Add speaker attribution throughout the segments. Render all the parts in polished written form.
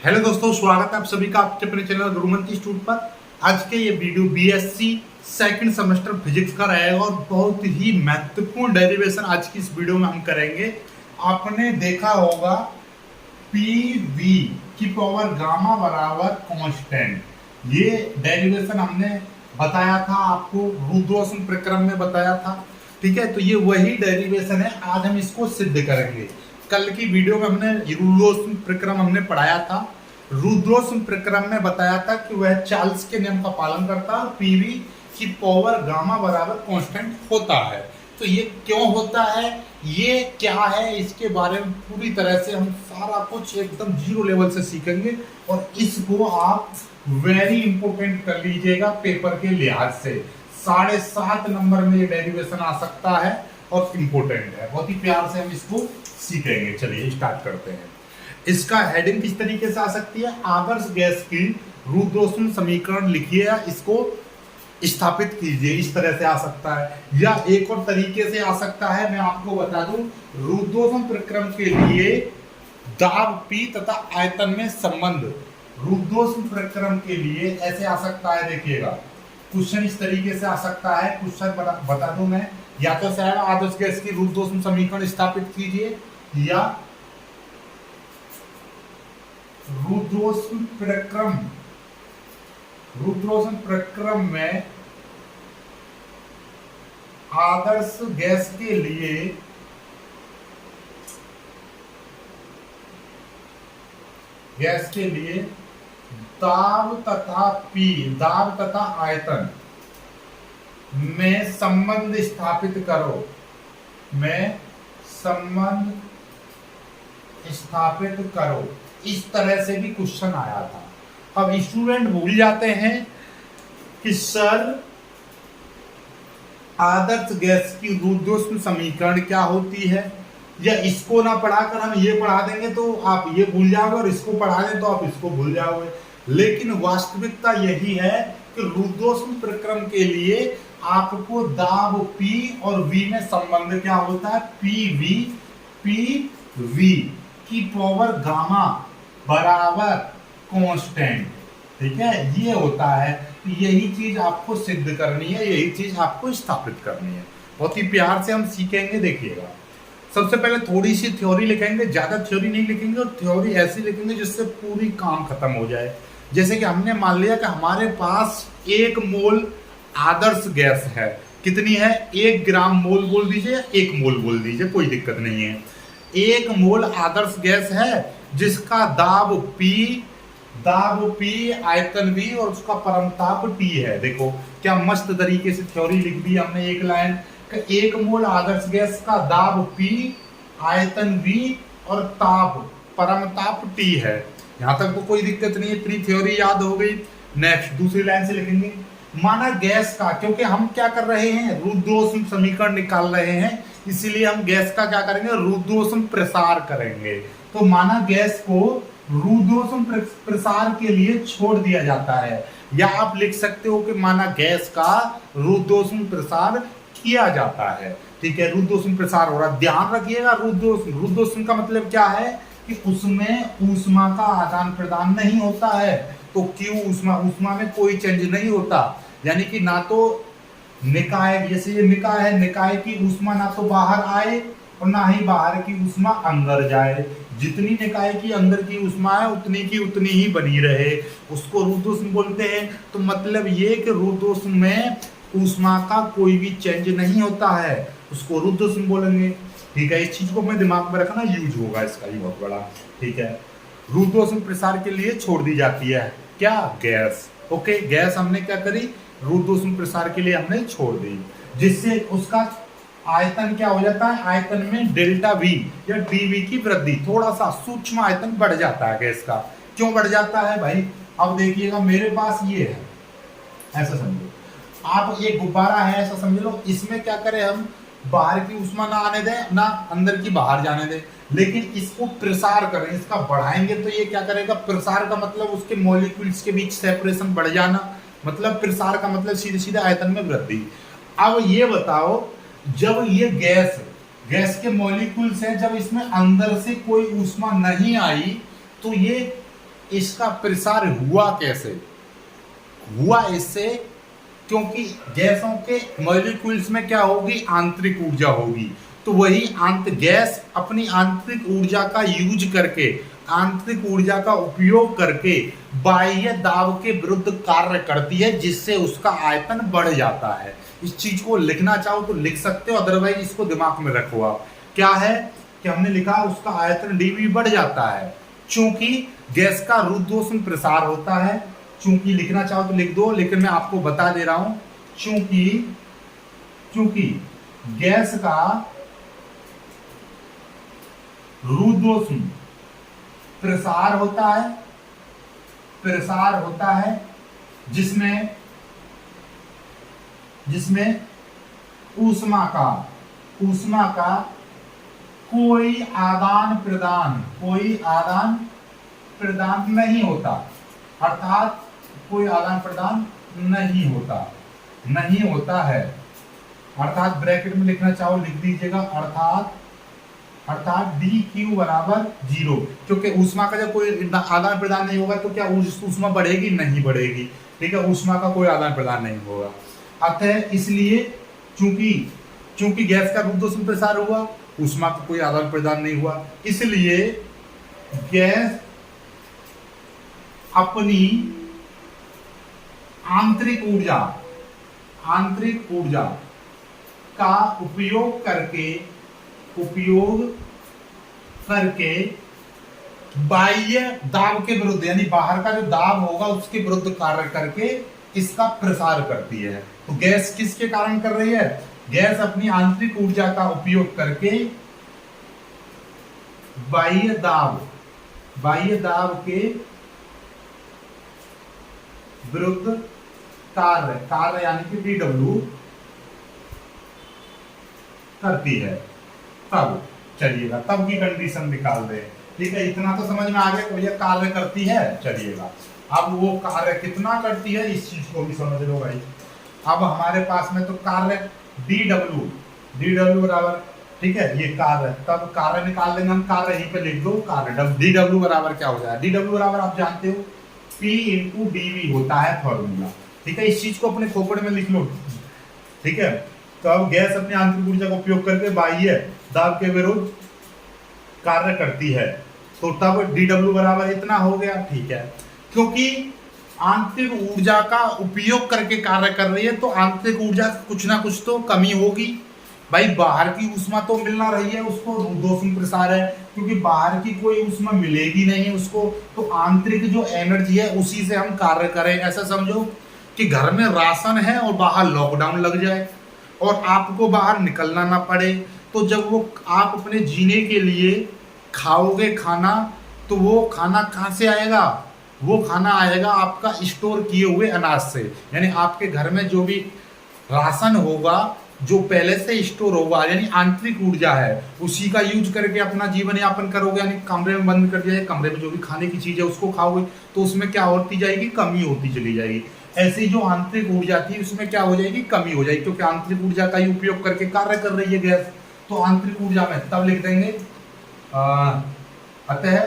Speaker 1: Hello दोस्तों, स्वागत है आप सभी का आपके अपने चैनल गुरुमंती इंस्टीट्यूट पर। आज के ये video BSc second semester physics का रहेगा और बहुत ही महत्वपूर्ण डेरिवेशन आज की इस वीडियो में हम करेंगे। आपने देखा होगा पी वी की पावर गामा बराबर कांस्टेंट, ये डेरिवेशन हमने बताया था आपको, रुद्रोष्म प्रक्रम में बताया था। ठीक है, तो ये वही डेरिवेशन है, आज हम इसको सिद्ध करेंगे। कल की वीडियो में हमने रुद्रोष्म प्रक्रम हमने पढ़ाया था। रुद्रोष्म प्रक्रम में बताया था कि वह चार्ल्स के नियम का पालन करता है, पीवी की पावर गामा बराबर कांस्टेंट होता है। तो ये क्यों होता है, ये क्या है, इसके बारे में पूरी तरह से हम सारा कुछ एकदम जीरो लेवल से सीखेंगे और इसको आप वेरी इंपॉर्टेंट कर लीजिएगा पेपर के लिहाज से। 7.5 नंबर में ये डेरिवेशन आ सकता है और इम्पोर्टेंट है, बहुत ही प्यार से हम इसको सीखेंगे। चलिए स्टार्ट करते हैं। इसका हेडिंग किस तरीके से आ सकती है, आदर्श गैस की रुद्रोष्म समीकरण लिखिए या इसको स्थापित कीजिए, इस तरह से आ सकता है। या एक और तरीके से आ सकता है, मैं आपको बता दूं, रुद्रोष्म प्रक्रम के लिए दाब P तथा आयतन में संबंध रुद्रोष्म प्रक्रम के लिए ऐसे आ सकता है। देखिएगा क्वेश्चन इस तरीके से आ सकता है। क्वेश्चन बता दूं मैं, या तो शायद आदर्श गैस की रुद्रोष्म समीकरण स्थापित कीजिए या रुद्रोष्म प्रक्रम में आदर्श गैस के लिए दाब तथा आयतन में संबंध स्थापित करो, इस तरह से भी क्वेश्चन आया था। अब स्टूडेंट भूल जाते हैं कि सर आदर्श गैस की रुद्रोष्म समीकरण क्या होती है, या इसको ना पढ़ाकर हम ये पढ़ा देंगे तो आप ये भूल जाओगे और इसको पढ़ा दें तो आप इसको भूल जाओगे। लेकिन वास्तविकता यही है कि रुद्रोष्म प्रक्रम के लिए आपको दाब P और V में संबंध क्या होता है, PV की पावर गामा बराबर कांस्टेंट। ठीक है, ये होता है। तो यही चीज आपको सिद्ध करनी है, यही चीज आपको स्थापित करनी है। बहुत ही प्यार से हम सीखेंगे। देखिएगा, सबसे पहले थोड़ी सी थ्योरी लिखेंगे, ज्यादा थ्योरी नहीं लिखेंगे, और थ्योरी ऐसी लिखेंगे जिससे पूरी काम खत्म हो जाए। जैसे कि हमने मान लिया कि हमारे पास 1 मोल आदर्श गैस है। कितनी है, 1 ग्राम मोल बोल दीजिए, 1 मोल बोल दीजिए, कोई दिक्कत नहीं है। 1 मोल आदर्श गैस है जिसका दाब P, आयतन V और उसका परमताप T है। देखो क्या मस्त तरीके से थ्योरी लिख दी हमने, एक लाइन। 1 मोल आदर्श गैस का दाब P, आयतन V और परमताप T है। यहां तक तो कोई दिक्कत नहीं है, प्री थ्योरी याद हो गई। नेक्स्ट दूसरी लाइन से लिखेंगे, माना गैस का, क्योंकि हम क्या कर रहे हैं, रुद्रोष्म समीकरण निकाल रहे हैं, इसीलिए हम गैस का क्या करेंगे, रुद्रोष्म प्रसार करेंगे। तो माना गैस को रुद्रोष्म प्रसार के लिए छोड़ दिया जाता है, या आप लिख सकते हो कि माना गैस का रुद्रोष्म प्रसार किया जाता है। ठीक है, रुद्रोष्म प्रसार हो रहा। ध्यान रखिएगा, रुद्रोष्म का मतलब क्या है कि उसमें ऊष्मा का आदान प्रदान नहीं होता है। तो क्यों ऊष्मा में कोई चेंज नहीं होता, यानी कि ना तो निकाय, जैसे ये निकाय है, निकाय की ऊष्मा ना तो बाहर आए और ना ही बाहर की ऊष्मा अंदर जाए। जितनी निकाय की अंदर की ऊष्मा है उतनी की उतनी ही बनी रहे, उसको रुद्रोष्म बोलते हैं। तो मतलब ये कि रुद्रोष्म में ऊष्मा का कोई भी चेंज नहीं होता है, उसको रुद्रोष्म बोलेंगे। ठीक है, इस चीज को अपने दिमाग में रखना, यूज होगा इसका ही बहुत बड़ा। ठीक है, रुद्रोष्म प्रसार के लिए छोड़ दी जाती है क्या, गैस। ओके, गैस हमने क्या करी, रुद्रोष्म प्रसार के लिए हमने छोड़ दी, जिससे उसका आयतन क्या हो जाता है, आयतन में डेल्टा V या dV की वृद्धि, थोड़ा सा सूक्ष्म आयतन बढ़ जाता है गैस का। क्यों बढ़ जाता है भाई, अब देखिएगा, मेरे पास ये है, ऐसा समझो, आप एक गुब्बारा है ऐसा समझ लो, इसमें क्या करें हम, बाहर की ऊष्मा ना आने दें ना अंदर की बाहर जाने दें, लेकिन इसको प्रसार करें, इसका बढ़ाएंगे तो ये क्या करेगा, प्रसार का मतलब उसके मॉलिक्यूल्स के बीच सेपरेशन बढ़ जाना, मतलब प्रसार का मतलब सीधे सीधे आयतन में वृद्धि। अब ये बताओ, जब ये गैस के मॉलिक्यूल्स हैं, जब इसमें अंदर से कोई ऊष्मा नहीं आई तो ये इसका प्रसार हुआ कैसे? हुआ इससे क्योंकि गैसों के मॉलिक्यूल्स में क्या होगी? आंतरिक ऊर्जा होगी। तो वही गैस अपनी आंतरिक ऊर्जा का यूज करके, आंतरिक ऊर्जा का उपयोग करके बाह्य दाब के विरुद्ध कार्य करती है, जिससे उसका आयतन बढ़ जाता है। इस चीज को लिखना चाहो तो लिख सकते हो, अदरवाइज इसको दिमाग में रखो आप। क्या है कि हमने लिखा उसका आयतन dV बढ़ जाता है, चूंकि गैस का रुद्धोष्म प्रसार होता है। चूंकि लिखना चाहो तो लिख दो, लेकिन मैं आपको बता दे रहा हूं, चूंकि गैस का रुद्धोष्म प्रसार होता है, जिसमें ऊष्मा का कोई आदान प्रदान नहीं होता, अर्थात कोई आदान प्रदान नहीं होता है। अर्थात ब्रैकेट में लिखना चाहो लिख दीजिएगा, अर्थात dQ बराबर 0, क्योंकि ऊष्मा का जब कोई आदान प्रदान नहीं होगा तो क्या ऊष्मा बढ़ेगी? नहीं बढ़ेगी। ठीक है, ऊष्मा का कोई आदान प्रदान नहीं होगा। अतः इसलिए चूंकि गैस का रुद्धोष्म प्रसार हुआ, ऊष्मा का कोई आदान प्रदान नहीं हुआ, इसलिए गैस अपनी आंतरिक ऊर्जा का उपयोग करके बाह्य दाब के विरुद्ध, यानी बाहर का जो दाब होगा उसके विरुद्ध कार्य करके इसका प्रसार करती है। तो गैस किसके कारण कर रही है? गैस अपनी आंतरिक ऊर्जा का उपयोग करके बाह्य दाब के विरुद्ध कार्य यानी कि dW करती है। तब चलिएगा, तब की कंडीशन निकाल रहे हैं। ठीक है, इतना तो समझ में आ गया कि भैया कार्य करती है। चलिएगा, अब वो कार्य कितना करती है इस चीज को भी समझ लो भाई। अब हमारे पास में तो कार्य dW बराबर, ठीक है, ये कार्य, तब कार्य निकाल देंगे हम। कार्य यहीं पे लिख दो, कार्य dW बराबर क्या हो जाएगा? dW बराबर आप जानते हो P × dV होता है फॉर्मूला। ठीक है, इस चीज को अपने खोपड़े में लिख लो। ठीक है, तो अब गैस अपनी आंतरिक ऊर्जा का उपयोग करके बाह्य दाब के विरुद्ध कार्य करती है, तो तब dW बराबर इतना हो गया। ठीक है, क्योंकि आंतरिक ऊर्जा का उपयोग करके कार्य कर रही है, तो आंतरिक ऊर्जा कुछ ना कुछ तो कमी होगी भाई। बाहर की ऊष्मा तो मिलना रही है उसको, रुद्धोष्म प्रसार है, क्योंकि बाहर की कोई ऊष्मा मिलेगी नहीं उसको, तो आंतरिक जो एनर्जी है उसी से हम कार्य करें। ऐसा समझो कि घर में राशन है और बाहर लॉकडाउन लग जाए और आपको बाहर निकलना ना पड़े, तो जब वो आप अपने जीने के लिए खाओगे खाना, तो वो खाना कहाँ से आएगा? वो खाना आएगा आपका स्टोर किए हुए अनाज से। यानी आपके घर में जो भी राशन होगा, जो पहले से स्टोर होगा, यानी आंतरिक ऊर्जा है, उसी का यूज करके अपना जीवन यापन करोगे। यानी कमरे में बंद कर दिया, कमरे में जो भी खाने की चीज है उसको खाओगे, तो उसमें क्या होती जाएगी? कमी होती चली जाएगी। ऐसी जो आंतरिक ऊर्जा थी उसमें क्या हो जाएगी? कमी हो जाएगी, क्योंकि आंतरिक ऊर्जा का ही उपयोग करके कार्य कर रही है गैस। तो आंतरिक ऊर्जा में तब लिख देंगे अतः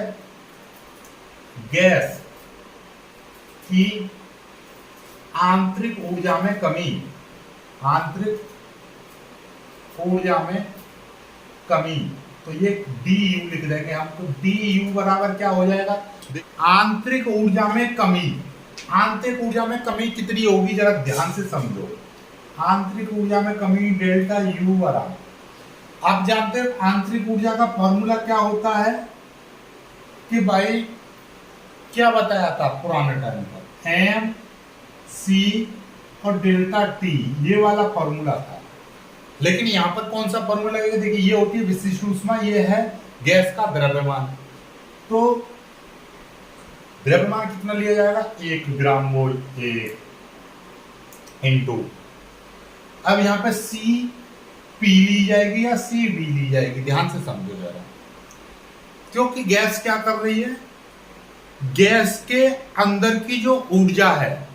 Speaker 1: गैस की आंतरिक ऊर्जा में कमी, तो ये du लिख देंगे हम। तो du बराबर क्या हो जाएगा? आंतरिक ऊर्जा में कमी, आंतरिक ऊर्जा में कमी कितनी होगी जरा ध्यान से समझो। आंतरिक ऊर्जा में कमी डेल्टा U बराबर, आप जानते हो आंतरिक ऊर्जा का फॉर्मूला क्या होता है कि भाई क्या बताया था पुराने टाइम पर? mc और डेल्टा T, ये वाला फॉर्मूला था। लेकिन यहाँ पर कौन सा फॉर्मूला लगेगा? देखिए, ये होती है विशिष्ट ऊष्मा, ये है गैस का द्रव्यमान। तो द्रव्यमान कितना लिया जाएगा? 1 ग्राम मोल इंटू, अब यहाँ पे Cp ली जाएगी या Cd ली जाएगी, ध्यान से समझो जरा। क्योंकि गैस क्या कर रही है? गैस के अंदर की जो ऊर्जा है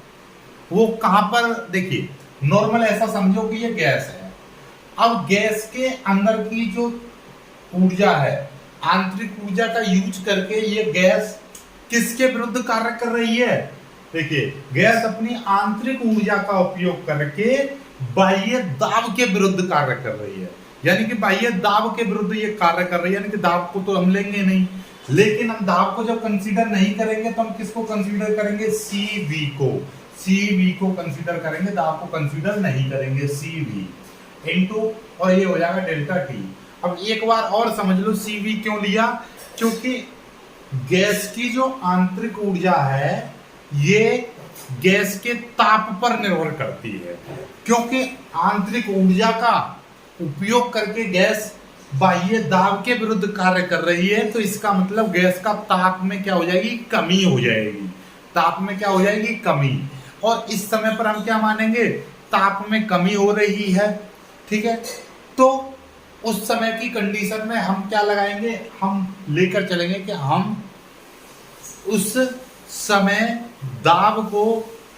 Speaker 1: वो कहां पर? देखिए, नॉर्मल ऐसा समझो कि ये गैस है। अब गैस के अंदर की जो ऊर्जा है, आंतरिक ऊर्जा का यूज करके ये गैस किसके विरुद्ध कार्य कर रही है? देखिए, गैस अपनी आंतरिक ऊर्जा का उपयोग करके बाह्य दाब के विरुद्ध कार्य कर रही है। यानी कि बाह्य दाब के विरुद्ध ये कार्य कर रही है, यानी कि दाब को तो हम लेंगे नहीं, लेकिन हम दाब को जब कंसीडर नहीं करेंगे तो हम किसको कंसीडर करेंगे? CV को। CV को कंसीडर करेंगे, दाब को कंसीडर नहीं करेंगे। CV इनटू, और ये हो जाएगा डेल्टा T। अब एक बार और समझ लो CV क्यों लिया, क्योंकि गैस की जो आंतरिक ऊर्जा है ये गैस के ताप पर निर्भर करती है, क्योंकि आंतरिक ऊर्जा का उपयोग करके गैस बाह्य दाब के विरुद्ध कार्य कर रही है, तो इसका मतलब गैस का ताप में क्या हो जाएगी? कमी हो जाएगी। ताप में क्या हो जाएगी? कमी। और इस समय पर हम क्या मानेंगे? ताप में कमी हो रही है, ठीक है। तो उस समय की कंडीशन में हम क्या लगाएंगे? हम लेकर चलेंगे कि हम उस समय दाब को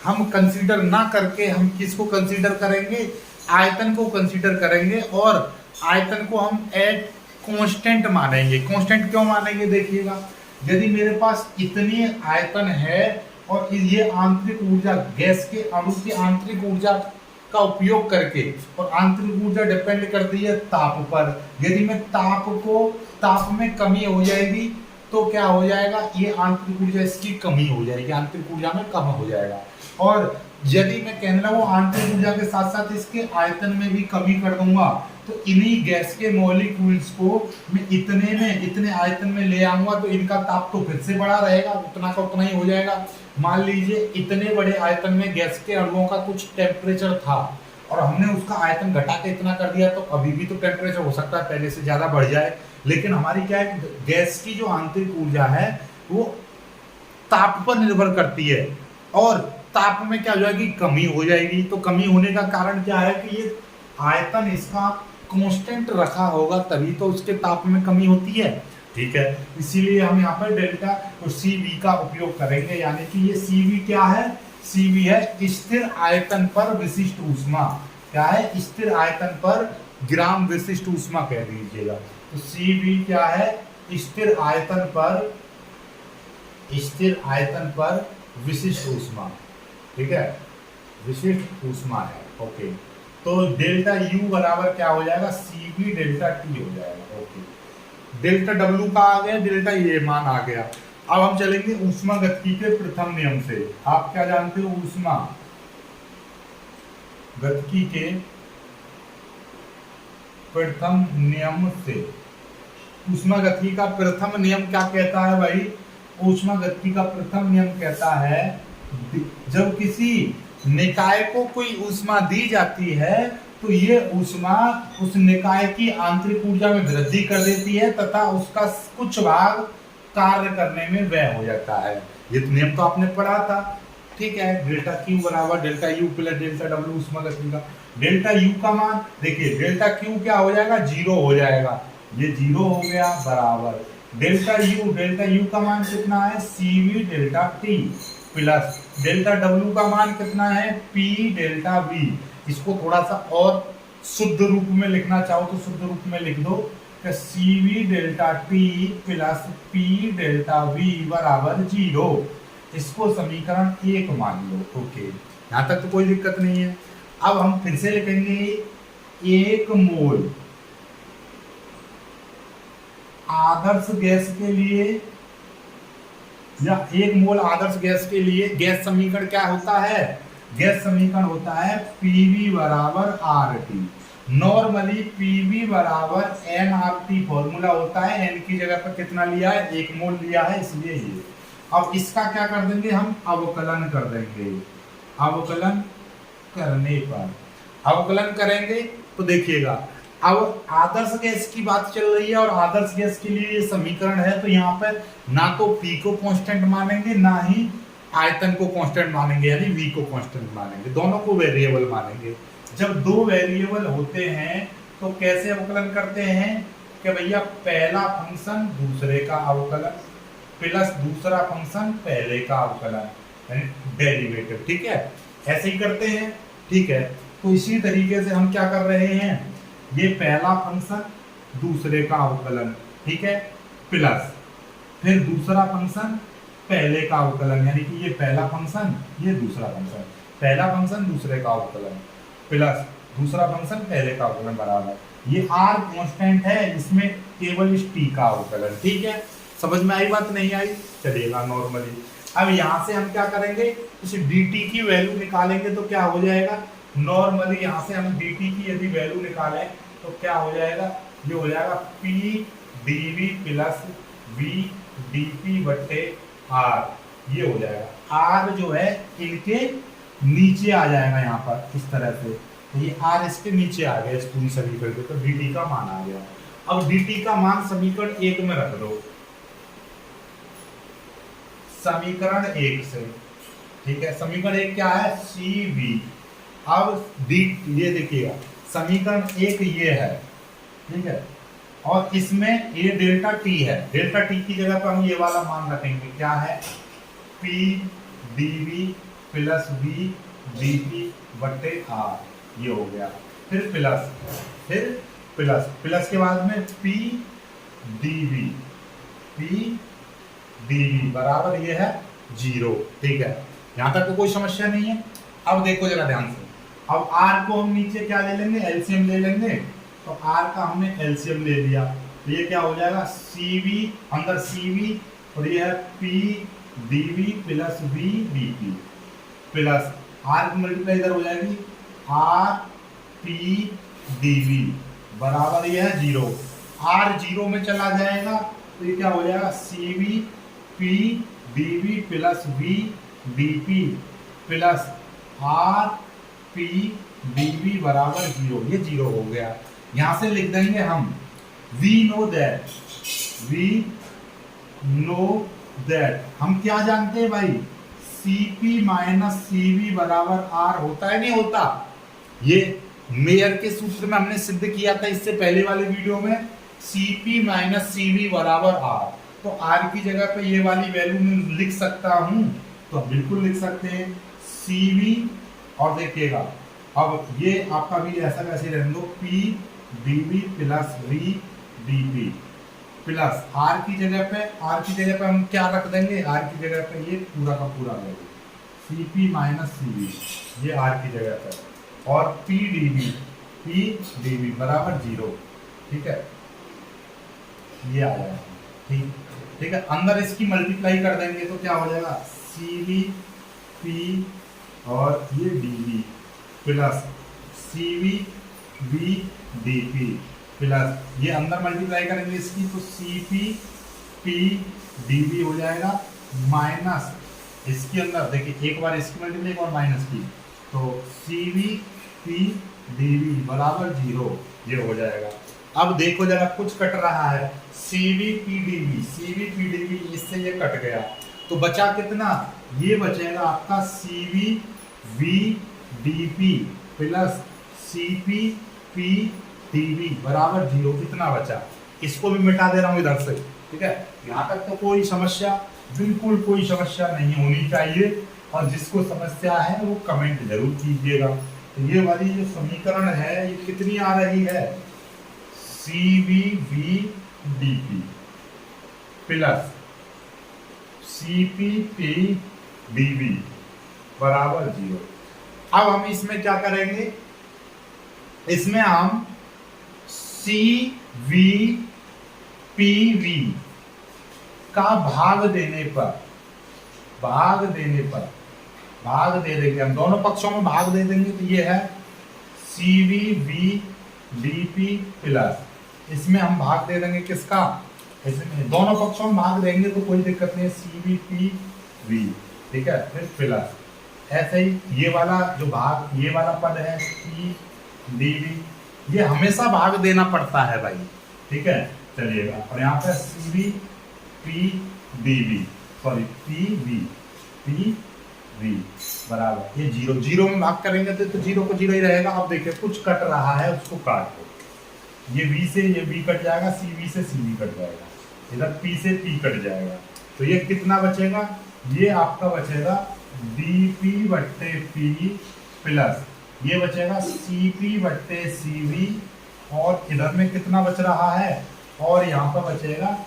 Speaker 1: हम कंसीडर ना करके हम किसको कंसीडर करेंगे? आयतन को कंसीडर करेंगे, और आयतन को हम एट कांस्टेंट मानेंगे। कांस्टेंट क्यों मानेंगे? देखिएगा, यदि मेरे पास इतनी आयतन है और ये आंतरिक ऊर्जा, गैस के अणु की आंतरिक ऊर्जा का उपयोग करके, और आंतरिक ऊर्जा डिपेंड करती है ताप पर, यदि मैं ताप में कमी हो जाएगी तो क्या हो जाएगा? ये आंतरिक ऊर्जा इसकी कमी हो जाएगी, आंतरिक ऊर्जा में कम हो जाएगा। और यदि मैं कहने लगा आंतरिक ऊर्जा के साथ साथ इसके आयतन में भी कमी कर दूंगा, तो इन्हीं गैस के मॉलिक्यूल्स को मैं इतने आयतन में ले आऊंगा, तो इनका ताप तो फिर से बढ़ा रहेगा, उतना का उतना ही हो जाएगा। मान लीजिए इतने बड़े आयतन में गैस के अणुओं का कुछ टेम्परेचर था और हमने उसका आयतन घटा के इतना कर दिया, तो अभी भी तो टेम्परेचर हो सकता है पहले से ज्यादा बढ़ जाए, लेकिन हमारी क्या है, गैस की जो आंतरिक ऊर्जा है वो ताप पर निर्भर करती है, और ताप में क्या हो जाएगी? कमी हो जाएगी। तो कमी होने का कारण क्या है कि ये आयतन इसका कांस्टेंट रखा होगा, तभी तो उसके ताप में कमी होती है, ठीक है। इसीलिए हम यहाँ पर डेल्टा और CV का उपयोग करेंगे, यानी कि ये CV क्या है? CV है स्थिर आयतन पर विशिष्ट ऊष्मा। क्या है? स्थिर आयतन पर ग्राम विशिष्ट ऊष्मा कह दीजिएगा। तो CV क्या है? स्थिर आयतन पर विशिष्ट ऊष्मा, ठीक है, विशिष्ट ऊष्मा है। ओके, तो डेल्टा U बराबर क्या हो जाएगा? CV डेल्टा T हो जाएगा। ओके, डेल्टा W का आ गया, डेल्टा ये मान आ गया। अब हम चलेंगे ऊष्मा गतिकी के प्रथम नियम से। आप क्या जानते हो ऊष्मा गतिकी के प्रथम नियम से? ऊष्मा गतिकी का प्रथम नियम क्या कहता है भाई? ऊष्मा गतिकी का प्रथम नियम कहता है, जब किसी निकाय को कोई ऊष्मा दी जाती है तो ये ऊष्मा उस निकाय की आंतरिक ऊर्जा में वृद्धि कर देती है तथा उसका कुछ भाग कार्य करने में व्यय हो जाता है। ये तो नियम तो आपने पढ़ा था, ठीक है। डेल्टा Q बराबर delta U plus delta W ऊष्मा गतिकी का। डेल्टा U का मान देखिए, डेल्टा Q क्या हो जाएगा? 0 हो जाएगा, ये 0 हो गया, बराबर डेल्टा U का मान कितना है? CV delta T plus delta W का मान कितना है? P delta V। इसको थोड़ा सा और शुद्ध रूप में लिखना चाहो तो शुद्ध रूप में लिख दो कि CV delta T plus P delta V बराबर 0। इसको समीकरण 1 मान लो। ओके, यहाँ तक तो कोई दिक्कत नहीं है। अब हम फिर से लिखेंगे 1 मोल आदर्श गैस के लिए, या 1 मोल आदर्श गैस के लिए गैस समीकरण क्या होता है? गैस समीकरण होता है PV बराबर RT। नॉर्मली PV बराबर nRT फॉर्मूला होता है। n की जगह पर कितना लिया है? 1 मोल लिया है, इसलिए ये। अब इसका क्या कर देंगे हम? अवकलन कर देंगे। अवकलन करने पर, अवकलन करेंगे तो देखिएगा, अब आदर्श गैस की बात चल रही है और आदर्श गैस के लिए ये समीकरण है, तो यहाँ पर ना तो P को कांस्टेंट मानेंगे ना ही आयतन को कांस्टेंट मानेंगे, यानी V को कांस्टेंट मानेंगे, दोनों को वेरिएबल मानेंगे। जब दो वेरिएबल होते हैं तो कैसे अवकलन करते हैं कि भैया पहला फंक्शन दूसरे का अवकलन प्लस दूसरा फंक्शन पहले का अवकलन, यानी डेरिवेटिव, ठीक है, ऐसे ही करते हैं, ठीक है। तो इसी तरीके से हम क्या कर रहे हैं, ये पहला फंक्शन दूसरे का अवकलन, ठीक है, प्लस फिर दूसरा फंक्शन पहले का अवकलन, यानी कि ये पहला फंक्शन ये दूसरा फंक्शन, पहला फंक्शन दूसरे का अवकलन प्लस दूसरा फंक्शन पहले का अवकलन बराबर, ये r कांस्टेंट है, इसमें केवल इस t का अवकलन। ठीक है, समझ में आई बात, नहीं आई, चलिएगा नॉर्मली। अब यहाँ से हम क्या करेंगे, इस dt की वैल्यू निकालेंगे तो क्या हो जाएगा, नॉर्मली यहाँ से हम dt की यदि वैल्यू निकालें तो क्या हो जाएगा, ये हो जाएगा p dv plus v dp बट्टे r, ये हो जाएगा। r जो है इनके नीचे आ जाएगा यहाँ पर इस तरह से, तो ये r इसके नीचे आ गया इस पूरी समीकरण पे, तो dt का मान आ गया। अब dt का मान समीकरण 1 में रख दो, समीकरण 1 से, ठीक है, समीकरण 1 क्या है, cv। अब ये देखिएगा समीकरण 1 ये है, ठीक है, और इसमें ये डेल्टा t है, डेल्टा t की जगह पर हम ये वाला मान रखेंगे, क्या है, p dv plus v dp बट्टे r, ये हो गया। फिर प्लस के बाद में p dv बराबर ये है 0। ठीक है, यहाँ तक तो कोई समस्या नहीं है। अब देखो जरा ध्यान से, अब r को हम नीचे क्या ले लेंगे, एलसीएम ले लेंगे, तो r का हमने एलसीएम ले लिया, तो ये क्या हो जाएगा, cv अंदर cv, और ये है p dv plus v dp plus r की मल्टीप्लाई इधर हो जाएगी, r p dv बराबर ये है 0। r 0 में चला जाएगा तो ये क्या हो जाएगा, cv p dv plus v dp plus r p dv बराबर 0, ये 0 हो गया। यहाँ से लिख देंगे हम we know that, हम क्या जानते हैं भाई, cp माइनस cv बराबर r होता है, नहीं होता, ये मेयर के सूत्र में हमने सिद्ध किया था इससे पहले वाले वीडियो में, cp माइनस cv बराबर r, तो r की जगह पे ये वाली वैल्यू मैं लिख सकता हूं, तो बिल्कुल लिख सकते हैं cv, और देखिएगा अब ये आपका भी ऐसा वैसे रहने दो, p dv plus v dp plus r की जगह पे हम क्या रख देंगे, r की जगह पे ये पूरा का पूरा वैल्यू cp माइनस cv, ये r की जगह पे, और p dv बराबर 0। ठीक है, ये आ जाएगा, ठीक है, अंदर इसकी मल्टीप्लाई कर देंगे तो क्या हो जाएगा, cv p और ये dv plus cv v dp plus ये अंदर मल्टीप्लाई करेंगे इसकी, तो cp p dv हो जाएगा माइनस इसके अंदर देखिए, एक बार इसकी मल्टीप्लाई और माइनस की, तो cv p dv बराबर 0, ये हो जाएगा। अब देखो जरा कुछ कट रहा है, cv p dv इससे ये कट गया, तो बचा कितना, ये बचेगा आपका cv v dp plus cp p dv बराबर 0, कितना बचा, इसको भी मिटा दे रहा हूँ इधर से। ठीक है, यहाँ तक तो कोई समस्या, बिल्कुल कोई समस्या नहीं होनी चाहिए, और जिसको समस्या है वो कमेंट जरूर कीजिएगा। तो ये वाली जो समीकरण है ये कितनी आ रही है, cv dp plus cp p dv बराबर 0। अब हम इसमें क्या करेंगे, इसमें हम cv pv का भाग देने पर भाग दे देंगे, हम दोनों पक्षों में भाग दे देंगे, तो ये है cv v dp प्लस, इसमें हम भाग दे देंगे किसका, इसमें दोनों पक्षों में भाग देंगे तो कोई दिक्कत नहीं है, cv p v, ठीक है, फिर प्लस, ऐसे ही ये वाला जो भाग, ये वाला पद है p dv, ये हमेशा भाग देना पड़ता है भाई। ठीक है, चलिएगा, और यहाँ पे cv p dv sorry p v बराबर ये 0 में भाग करेंगे तो 0 को 0 ही रहेगा। अब देखिए कुछ कट रहा है, उसको काट दो, ये v से ये v कट जाएगा, cv से cv कट जाएगा, इधर p से p कट जाएगा, तो ये कितना बचेगा, ये आपका बचेगा dp बट्टे p प्लस ये बचेगा cp बट्टे cv, और इधर में कितना बच रहा है, और यहाँ पर बचेगा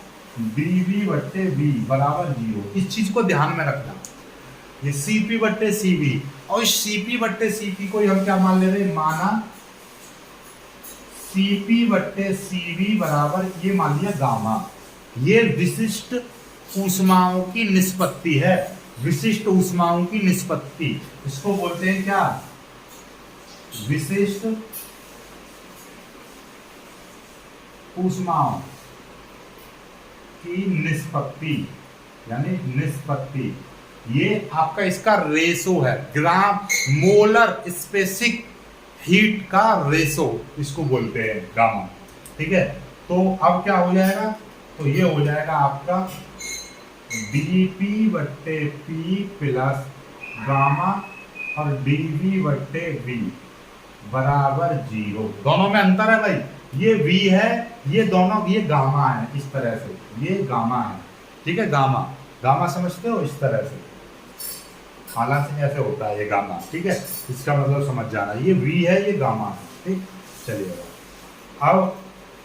Speaker 1: dv बट्टे v बराबर 0। इस चीज को ध्यान में रखना, ये cp बट्टे cv, और इस cp बट्टे cp को हम क्या मान ले रहे हैं, माना cp बट्टे cv बराबर ये मान लिया गामा। ये विशिष्ट ऊष्माओं की निष्पत्ति है, विशिष्ट ऊष्माओं की निष्पत्ति, इसको बोलते हैं क्या, विशिष्ट ऊष्माओं की निष्पत्ति, यानी निष्पत्ति। ये आपका इसका रेशो है, ग्राम मोलर स्पेसिफिक हीट का रेशो इसको बोलते हैं गामा। ठीक है, तो अब क्या हो जाएगा, तो ये हो जाएगा आपका dp बट्टे p प्लस गामा और dv बट्टे v बराबर 0। दोनों में अंतर है भाई, ये v है, ये दोनों, ये गामा है, इस तरह से ये गामा है। ठीक है, गामा, गामा समझते हो, इस तरह से हालांकि ऐसे होता है ये गामा। ठीक है, इसका मतलब समझ जाना, ये v है, ये गामा है। ठीक, चलिए अब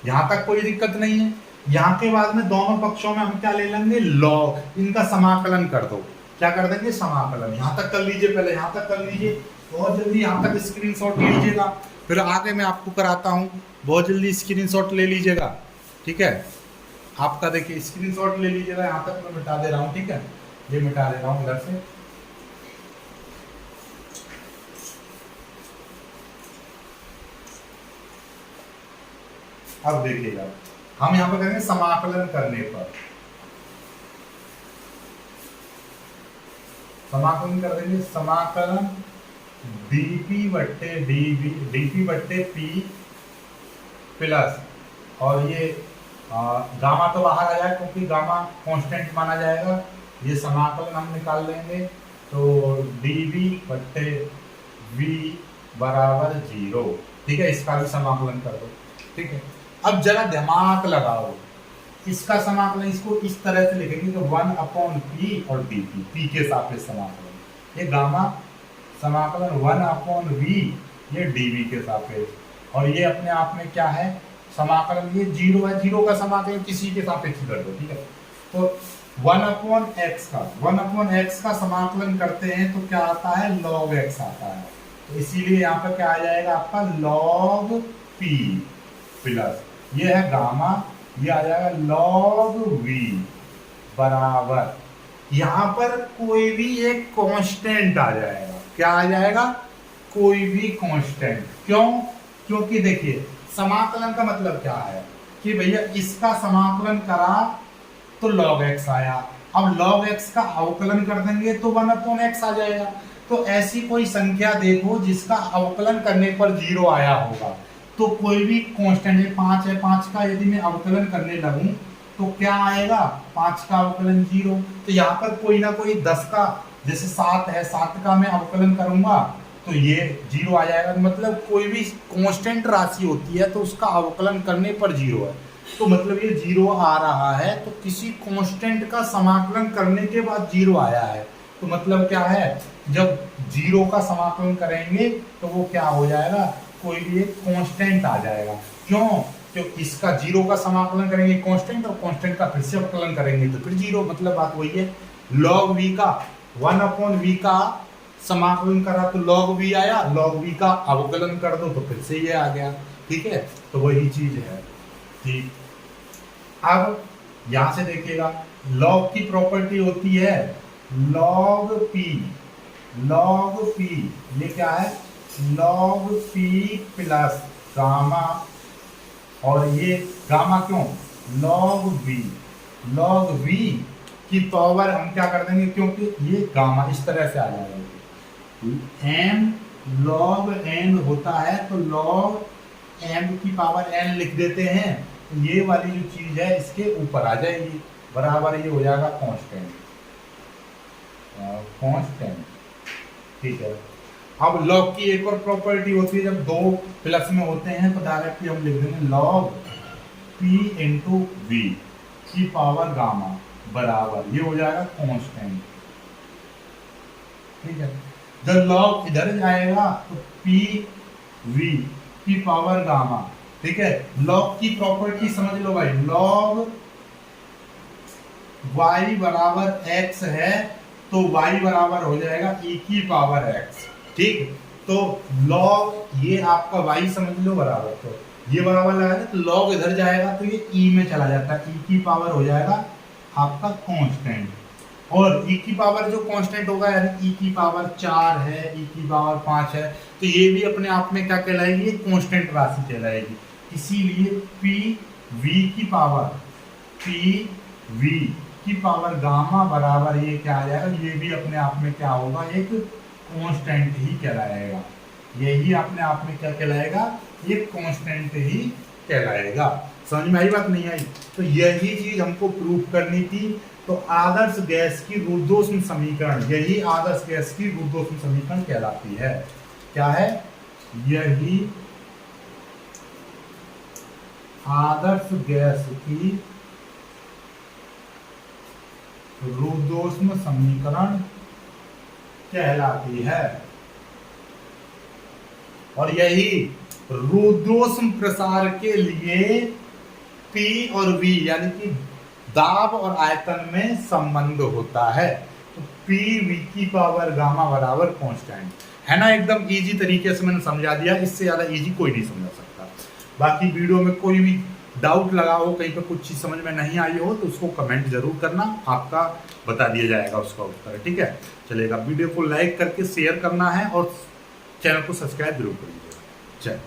Speaker 1: यहाँ तक कोई दिक्कत नहीं है। यहाँ के बाद में दोनों पक्षों में हम क्या ले लेंगे, लॉग, इनका समाकलन कर दो। क्या कर देंगे, समाकलन। यहाँ तक कर लीजिए, पहले यहाँ तक कर लीजिए, बहुत जल्दी यहाँ तक स्क्रीनशॉट लीजिएगा, फिर आगे मैं आपको कराता हूँ, बहुत जल्दी स्क्रीनशॉट ले लीजिएगा। ठीक है, आपका देखिए स्क्रीनशॉट ले लीजिएगा, यहाँ तक मैं मिटा दे रहा हूँ। ठीक है, ये मिटा दे रहा हूँ इधर से। अब देखिएगा, हम यहाँ पर करेंगे समाकलन करने पर, समाकलन कर देंगे, समाकलन dp बट्टे dv, dp बट्टे p प्लस, और ये गामा तो बाहर आ जाए क्योंकि गामा कांस्टेंट माना जाएगा, ये समाकलन हम निकाल लेंगे, तो dv बट्टे v बराबर 0। ठीक है, इसका भी समाकलन कर दो। ठीक है, अब जरा दिमाग लगाओ, इसका समाकलन इसको इस तरह से लिखेंगे कि 1/p और dp, p के सापेक्ष समाकलन, ये गामा समाकलन 1/v, ये dv के सापेक्ष, और ये अपने आप में क्या है, समाकलन ये 0 है, 0 का समाकलन किसी के सापेक्ष कर दो। ठीक है, तो 1/x का समाकलन करते हैं तो क्या आता है, log x आता है, तो इसीलिए यहाँ पर क्या आ जाएगा आपका log p प्लस, ये है गामा, ये आ जाएगा log v बराबर, यहाँ पर कोई भी एक कांस्टेंट आ जाएगा। क्या आ जाएगा, कोई भी कांस्टेंट। क्यों, क्योंकि देखिए समाकलन का मतलब क्या है कि भैया इसका समाकलन करा तो log x आया, अब log x का अवकलन कर देंगे तो 1/x आ जाएगा। तो ऐसी कोई संख्या देखो जिसका अवकलन करने पर 0 आया होगा, तो कोई भी कांस्टेंट है, 5 है, 5 का यदि मैं अवकलन करने लगूं तो क्या आएगा, 5 का अवकलन 0। तो यहाँ पर कोई ना कोई 10 का, जैसे 7 है, 7 का मैं अवकलन करूंगा तो ये 0 आ जाएगा। मतलब कोई भी कांस्टेंट राशि होती है तो उसका अवकलन करने पर 0 है, तो मतलब ये 0 आ रहा है, तो किसी कांस्टेंट का समाकलन करने के बाद 0 आया है, तो मतलब क्या है, जब 0 का समाकलन करेंगे तो वो क्या हो जाएगा, कोई भी एक कांस्टेंट आ जाएगा। क्यों, क्योंकि इसका 0 का समाकलन करेंगे कांस्टेंट, और कांस्टेंट का फिर से अवकलन करेंगे तो फिर 0, मतलब बात वही है। log v का 1/v का समाकलन करा तो log v आया, log v का अवकलन कर दो तो फिर से ये आ गया। ठीक है, तो वही चीज है। ठीक, अब यहां से देखिएगा log की प्रॉपर्टी होती है log p, log p ये क्या है, log p प्लस गामा, और ये गामा क्यों, log v, log v की पावर हम क्या कर देंगे, क्योंकि ये गामा इस तरह से आ जाएगा, m log n होता है तो log m की पावर n लिख देते हैं, ये वाली जो चीज है इसके ऊपर आ जाएगी, बराबर ये हो जाएगा कांस्टेंट, कांस्टेंट। ठीक है, अब log की एक और प्रॉपर्टी होती है, जब दो प्लस में होते हैं तो डायरेक्टली हम लिख देंगे log p इंटू v की पावर गामा बराबर, ये हो जाएगा कांस्टेंट। ठीक है, जब log इधर जाएगा तो p v की पावर गामा। ठीक है, log की प्रॉपर्टी समझ लो भाई, log y बराबर x है तो y बराबर हो जाएगा e की पावर x। ठीक, तो log ये आपका y समझ लो बराबर, तो ये बराबर लगाएगा तो log इधर जाएगा तो ये e में चला जाता है, e की पावर हो जाएगा आपका कांस्टेंट। और e की पावर जो कांस्टेंट होगा यानी e की पावर 4 है, e की पावर 5 है, तो ये भी अपने आप में क्या कहलाएगी, कांस्टेंट राशि कहलाएगी। इसीलिए p v की पावर गामा बराबर ये क्या आ जाएगा, ये भी अपने आप में क्या होगा, एक कांस्टेंट ही कहलाएगा। यही अपने आप में क्या कहलाएगा, एक कांस्टेंट ही कहलाएगा। समझ में आई बात, नहीं आई? तो यही चीज हमको प्रूव करनी थी। तो आदर्श गैस की रुद्धोष्म समीकरण, यही आदर्श गैस की रुद्धोष्म समीकरण कहलाती है। क्या है? यही आदर्श गैस की रुद्धोष्म समीकरण कहलाती है। और यही रुद्धोष्म प्रसार के लिए P और V यानी कि दाब और आयतन में संबंध होता है। तो P V की पावर गामा बराबर कांस्टेंट है ना। एकदम इजी तरीके से मैंने समझा दिया, इससे ज्यादा इजी कोई नहीं समझा सकता। बाकी वीडियो में कोई भी डाउट लगा हो, कहीं पे कुछ चीज समझ में नहीं आई हो तो उसको कमेंट जरूर करना, आपका बता दिया जाएगा उसका उत्तर। ठीक है, चलेगा। वीडियो को लाइक करके शेयर करना है और चैनल को सब्सक्राइब जरूर करिएगा। चल।